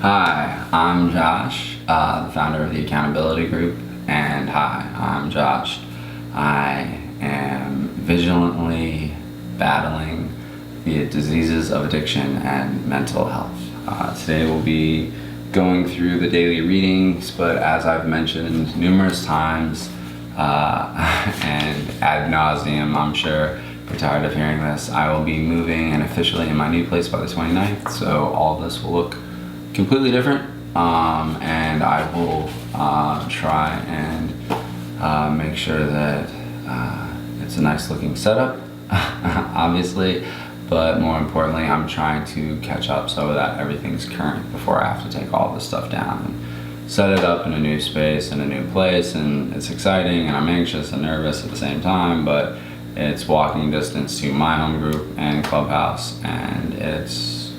Hi, I'm Josh, the founder of the Accountability Group, and hi, I'm Josh. I am vigilantly battling the diseases of addiction and mental health. Today we'll be going through the daily readings, but as I've mentioned numerous times, and ad nauseum, I'm sure you're tired of hearing this, I will be moving and officially in my new place by the 29th, so all of this will look completely different, and I will try and make sure that it's a nice looking setup, obviously, but more importantly, I'm trying to catch up so that everything's current before I have to take all this stuff down and set it up in a new space in a new place. And it's exciting, and I'm anxious and nervous at the same time, but it's walking distance to my home group and clubhouse, and it's,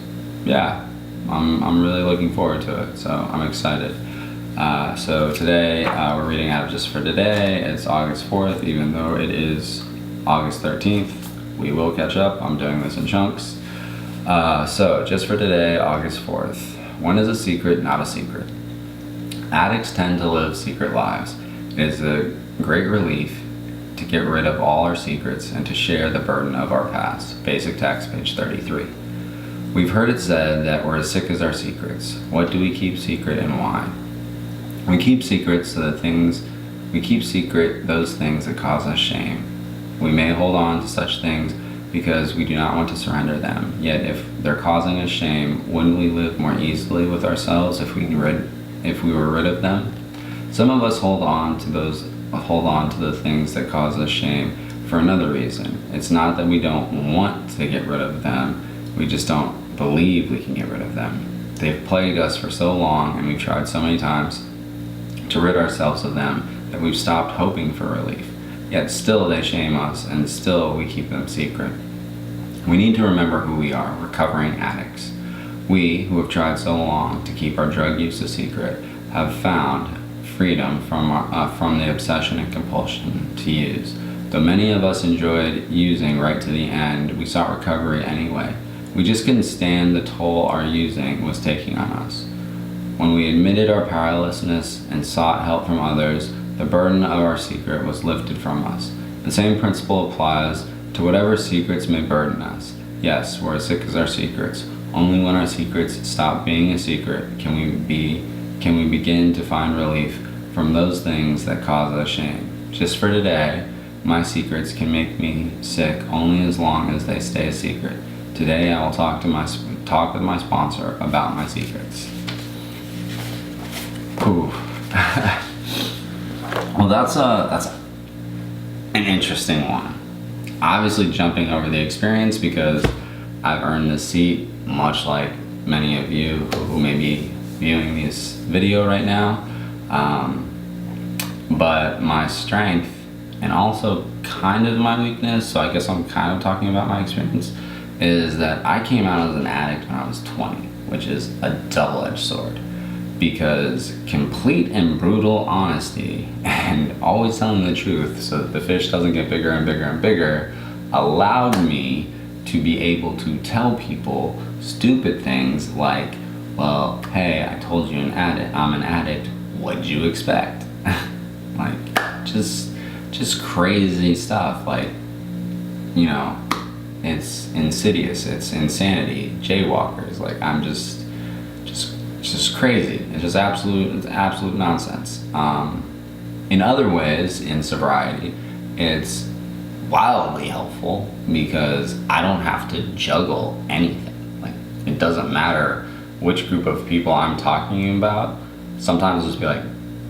yeah, I'm really looking forward to it, so I'm excited. So today we're reading out of Just for Today. It's August 4th, even though it is August 13th. We will catch up. I'm doing this in chunks. So Just for Today, August 4th. When is a secret not a secret? Addicts tend to live secret lives. It is a great relief to get rid of all our secrets and to share the burden of our past. Basic text, page 33. We've heard it said that we're as sick as our secrets. What do we keep secret and why? We keep secrets we keep secret those things that cause us shame. We may hold on to such things because we do not want to surrender them. Yet if they're causing us shame, wouldn't we live more easily with ourselves if we were rid of them? Some of us hold on to the things that cause us shame for another reason. It's not that we don't want to get rid of them, we just don't believe we can get rid of them. They've plagued us for so long, and we've tried so many times to rid ourselves of them that we've stopped hoping for relief. Yet still they shame us, and still we keep them secret. We need to remember who we are, recovering addicts. We, who have tried so long to keep our drug use a secret, have found freedom from the obsession and compulsion to use. Though many of us enjoyed using right to the end, we sought recovery anyway. We just couldn't stand the toll our using was taking on us. When we admitted our powerlessness and sought help from others, the burden of our secret was lifted from us. The same principle applies to whatever secrets may burden us. Yes, we're as sick as our secrets. Only when our secrets stop being a secret can we begin to find relief from those things that cause us shame. Just for today, my secrets can make me sick only as long as they stay a secret. Today I will talk with my sponsor about my secrets. Ooh. Well, that's an interesting one. Obviously jumping over the experience because I've earned this seat, much like many of you who may be viewing this video right now. But my strength, and also kind of my weakness, so I guess I'm kind of talking about my experience, is that I came out as an addict when I was 20, which is a double-edged sword. Because complete and brutal honesty and always telling the truth so that the fish doesn't get bigger and bigger and bigger allowed me to be able to tell people stupid things like, well, hey, I told you I'm an addict, what'd you expect? Like, just crazy stuff, like, you know, it's insidious, it's insanity, jaywalkers, like, I'm just crazy. It's just absolute nonsense. In other ways, in sobriety, it's wildly helpful because I don't have to juggle anything. Like, it doesn't matter which group of people I'm talking about. Sometimes it'll just be like,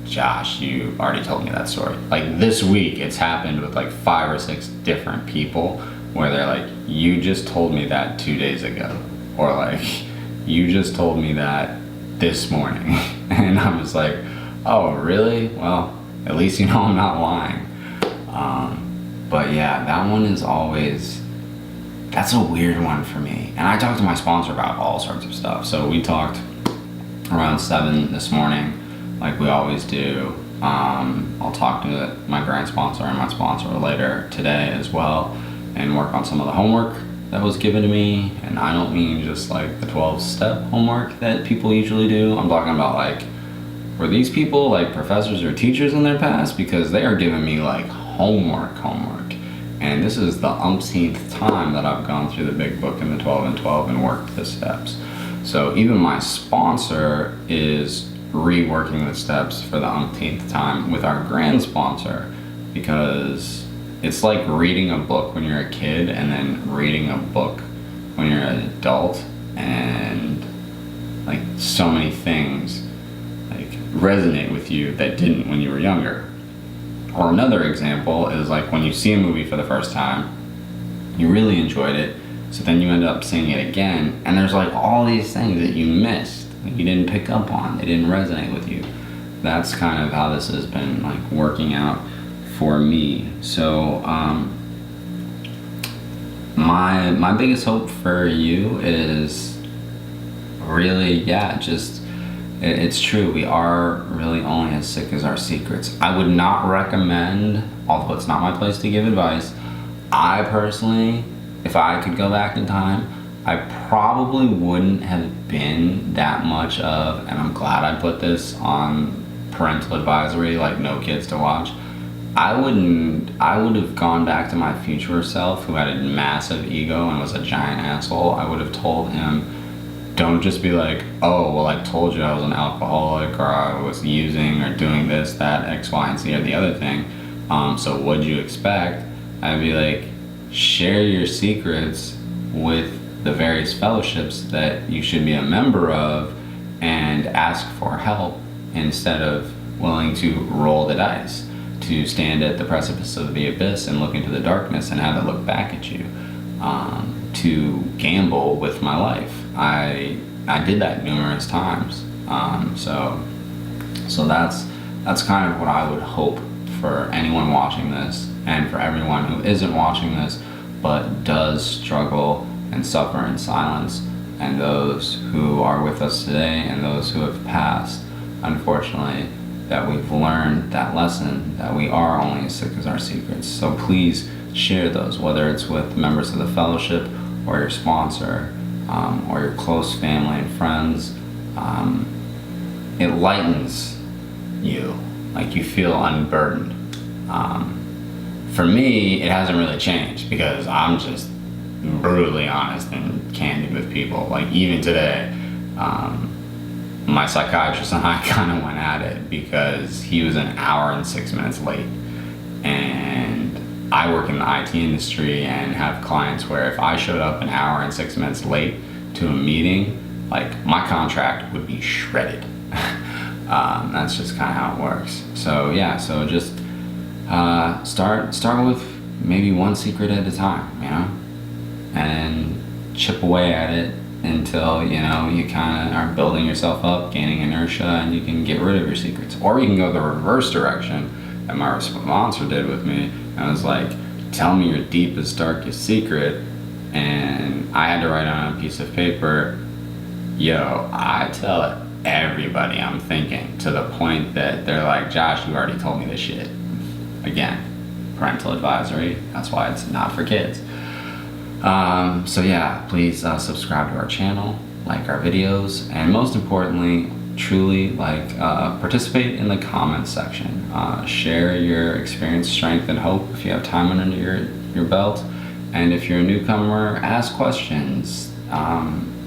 Josh, you already told me that story. Like this week, it's happened with like 5 or 6 different people where they're like, you just told me that 2 days ago. Or like, you just told me that this morning. And I'm just like, oh, really? Well, at least you know I'm not lying. But yeah, that one is always, that's a weird one for me. And I talked to my sponsor about all sorts of stuff. So we talked around 7 this morning, like we always do. I'll talk to my grant sponsor and my sponsor later today as well and work on some of the homework that was given to me, and I don't mean just like the 12-step homework that people usually do. I'm talking about like, were these people like professors or teachers in their past? Because they are giving me like homework. And this is the umpteenth time that I've gone through the big book in the 12 and 12 and worked the steps. So even my sponsor is reworking the steps for the umpteenth time with our grand sponsor, because it's like reading a book when you're a kid and then reading a book when you're an adult, and like so many things like resonate with you that didn't when you were younger. Or another example is like when you see a movie for the first time, you really enjoyed it, so then you end up seeing it again, and there's like all these things that you missed, that you didn't pick up on, they didn't resonate with you. That's kind of how this has been like working out for me. So my biggest hope for you is really, just it's true, we are really only as sick as our secrets. I would not recommend, although it's not my place to give advice, I personally, if I could go back in time, I probably wouldn't have been that much of, and I'm glad I put this on parental advisory, like no kids to watch. I would have gone back to my future self who had a massive ego and was a giant asshole. I would have told him, don't just be like, oh, well, I told you I was an alcoholic, or I was using or doing this, that, X, Y, and Z, or the other thing. So what'd you expect? I'd be like, share your secrets with the various fellowships that you should be a member of and ask for help, instead of willing to roll the dice, to stand at the precipice of the abyss and look into the darkness and have it look back at you, to gamble with my life. I did that numerous times. So that's kind of what I would hope for anyone watching this, and for everyone who isn't watching this but does struggle and suffer in silence, and those who are with us today and those who have passed, unfortunately, that we've learned that lesson, that we are only as sick as our secrets. So please share those, whether it's with members of the fellowship or your sponsor, or your close family and friends. It lightens you, like you feel unburdened. For me, it hasn't really changed, because I'm just brutally honest and candid with people. Like even today, my psychiatrist and I kind of went at it because he was an hour and 6 minutes late. And I work in the IT industry and have clients where if I showed up an hour and 6 minutes late to a meeting, like my contract would be shredded. That's just kind of how it works. So so just start with maybe one secret at a time, and chip away at it until you kind of are building yourself up, gaining inertia, and you can get rid of your secrets. Or you can go the reverse direction that my sponsor did with me. I was like, tell me your deepest, darkest secret, and I had to write on a piece of paper, I tell everybody I'm thinking, to the point that they're like, Josh, you already told me this shit. Again, parental advisory, that's why it's not for kids. So please subscribe to our channel, like our videos, and most importantly, truly participate in the comments section. Share your experience, strength, and hope if you have time under your belt. And if you're a newcomer, ask questions.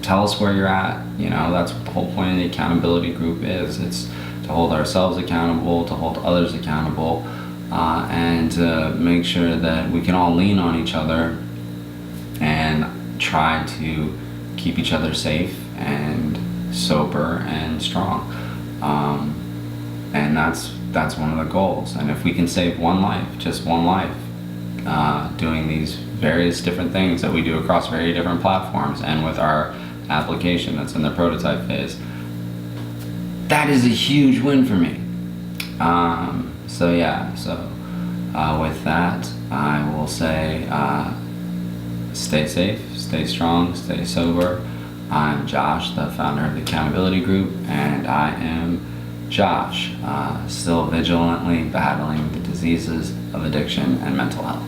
Tell us where you're at. That's what the whole point of the accountability group is. It's to hold ourselves accountable, to hold others accountable, and to make sure that we can all lean on each other and try to keep each other safe and sober and strong. And that's one of the goals. And if we can save one life, just one life, doing these various different things that we do across very different platforms, and with our application that's in the prototype phase, that is a huge win for me. With that, I will say, stay safe, stay strong, stay sober. I'm Josh, the founder of the Accountability Group, and I am Josh, still vigilantly battling the diseases of addiction and mental health.